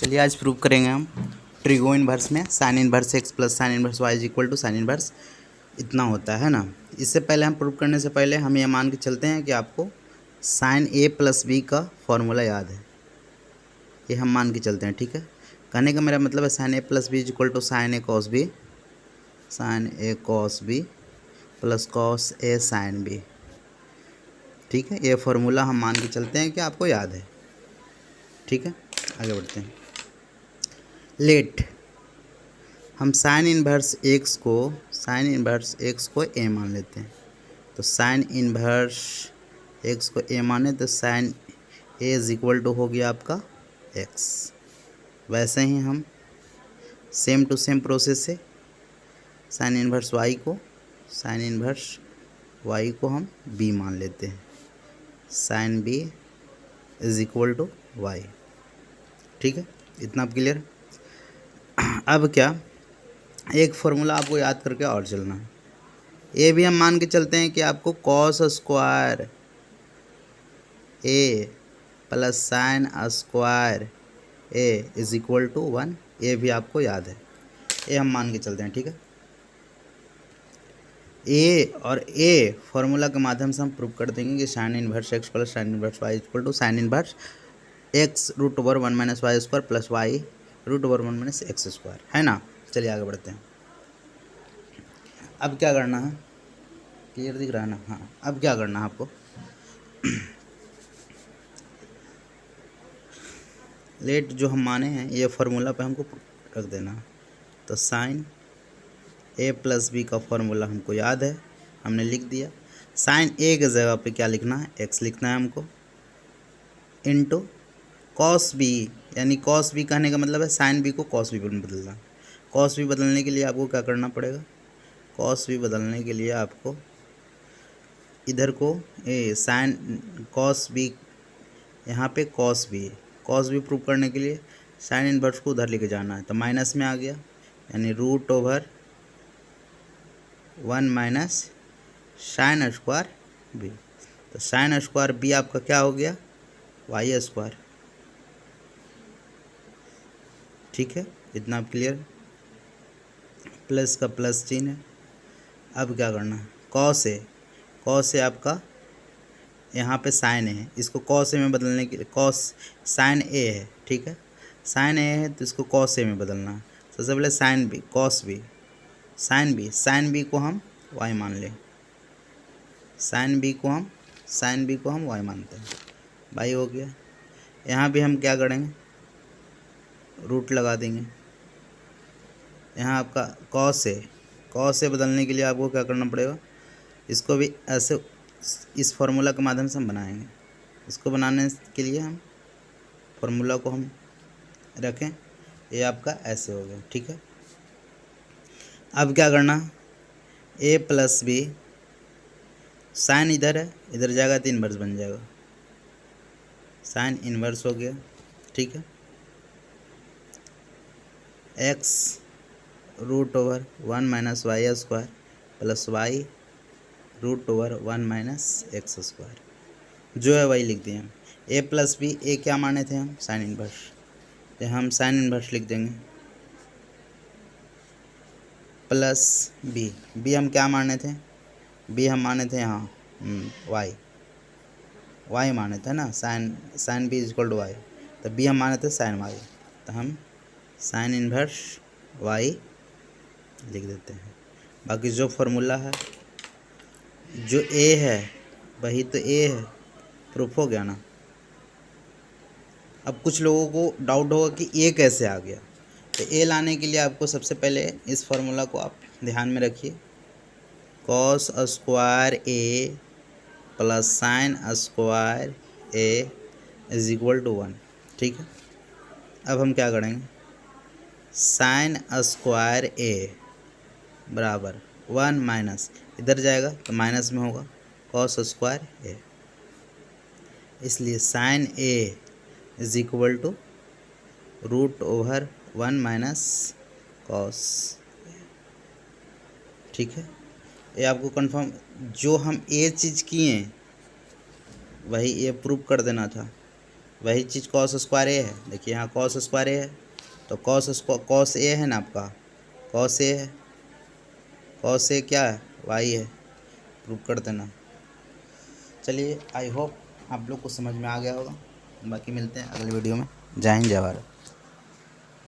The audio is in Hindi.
चलिए आज प्रूव करेंगे हम ट्रिगो इन्वर्स में sine inverse x plus sine inverse Y is equal to sine inverse इतना होता है ना। इससे पहले हम प्रूव करने से पहले हम ये मान के चलते हैं कि आपको साइन ए प्लस बी का फॉर्मूला याद है। ये हम मान के चलते हैं, ठीक है। कहने का मेरा मतलब है sine A plus B is equal to sine A cos B, sine A cos B plus cos A sine B, ठीक है। ये फार्मूला हम मान के चलते हैं कि आपको याद है, ठीक है। आगे बढ़ते हैं। लेट हम साइन इन्वर्स एक्स को ए मान लेते हैं। तो साइन इन्वर्स एक्स को ए माने तो sine A is equal to हो गया आपका एक्स। वैसे ही हम सेम टू सेम प्रोसेस से साइन इन्वर्स वाई को हम बी मान लेते हैं। Sine B is equal to Y, ठीक है। इतना आप क्लियर। अब क्या, एक फार्मूला आपको याद करके और चलना है। ये भी हम मान के चलते हैं कि आपको cos square A plus sine square A is equal to 1, ये भी आपको याद है। ये हम मान के चलते हैं, ठीक है। ए और ए फार्मूला के माध्यम से हम प्रूव कर देंगे कि sine inverse x plus sine inverse y equal to sine inverse x root over 1 minus y square plus y root over 1 minus x square, है ना। चलिए आगे बढ़ते हैं। अब क्या करना है, क्लियर दिख रहा है ना। हाँ, अब क्या करना है आपको, लेट जो हम माने हैं ये फार्मूला पे हमको रख देना है। तो साइन ए प्लस बी का फार्मूला हमको याद है, हमने लिख दिया। साइन ए की जगह पे क्या लिखना है, एक्स लिखना है हमको, इनटू कॉस बी, यानी कॉस बी कहने का मतलब है साइन बी को कॉस बी में बदलना। कॉस बी बदलने के लिए आपको क्या करना पड़ेगा, कॉस बी बदलने के लिए आपको इधर को साइन कॉस बी, यहाँ पे कॉस बी प्रूव करने के लिए साइन इन्वर्स को उधर लेके जाना है। तो माइनस में आ गया, यानी root over 1 minus sine square B. तो साइन स्क्वायर बी आपका क्या हो गया, वाई स्क्वायर, ठीक है। इतना आप क्लियर। प्लस का प्लस चिन्ह है। अब क्या करना है, कॉस ए आपका यहाँ पे साइन है, इसको कॉस ए में बदलने के लिए कॉस साइन ए है, ठीक है। साइन ए है तो इसको कॉस ए में बदलना है। सबसे पहले sine B cos B, sine B को हम वाई मान लें। साइन बी को हम वाई मानते हैं, वाई हो गया। यहाँ भी हम क्या करेंगे, रूट लगा देंगे। यहाँ आपका कॉस ए बदलने के लिए आपको क्या करना पड़ेगा, इसको भी ऐसे इस फार्मूला के माध्यम से हम बनाएंगे। इसको बनाने के लिए हम फार्मूला को हम रखें, ये आपका ऐसे हो गया, ठीक है। अब क्या करना, ए प्लस बी, साइन इधर है, इधर जाएगा तो इन्वर्स बन जाएगा, साइन इन्वर्स हो गया, ठीक है। X root over 1 minus y square plus y root over 1 minus x square, जो है वही लिख दिए हम। ए प्लस बी, ए क्या माने थे हम, साइन इन्वर्स, तो हम साइन इन्वर्स लिख देंगे, प्लस बी हम क्या माने थे, बी हम माने थे यहाँ वाई माने थे ना, sine B is equal to y. तो बी हम माने थे साइन वाई, तो हम साइन इन्वर्स वाई लिख देते हैं। बाकी जो फार्मूला है, जो ए है वही तो ए है, प्रूफ हो गया ना। अब कुछ लोगों को डाउट होगा कि ए कैसे आ गया। तो ए लाने के लिए आपको सबसे पहले इस फार्मूला को आप ध्यान में रखिए, cos square A plus sine square A is equal to 1, ठीक है। अब हम क्या करेंगे, साइन स्क्वायर ए बराबर 1 माइनस, इधर जाएगा तो माइनस में होगा कॉस स्क्वायर ए, इसलिए sine A is equal to root over 1 minus cos, ठीक है। ये आपको कंफर्म, जो हम ए चीज़ किए वही ए प्रूव कर देना था, वही चीज़ कॉस स्क्वायर ए है। देखिए यहाँ कॉस स्क्वायर ए है, तो कॉस ए है ना आपका, कॉस ए है, कॉस ए क्या है, वाई है, प्रूव कर देना। चलिए आई होप आप लोग को समझ में आ गया होगा। बाकी मिलते हैं अगले वीडियो में। जय हिंद जय भारत।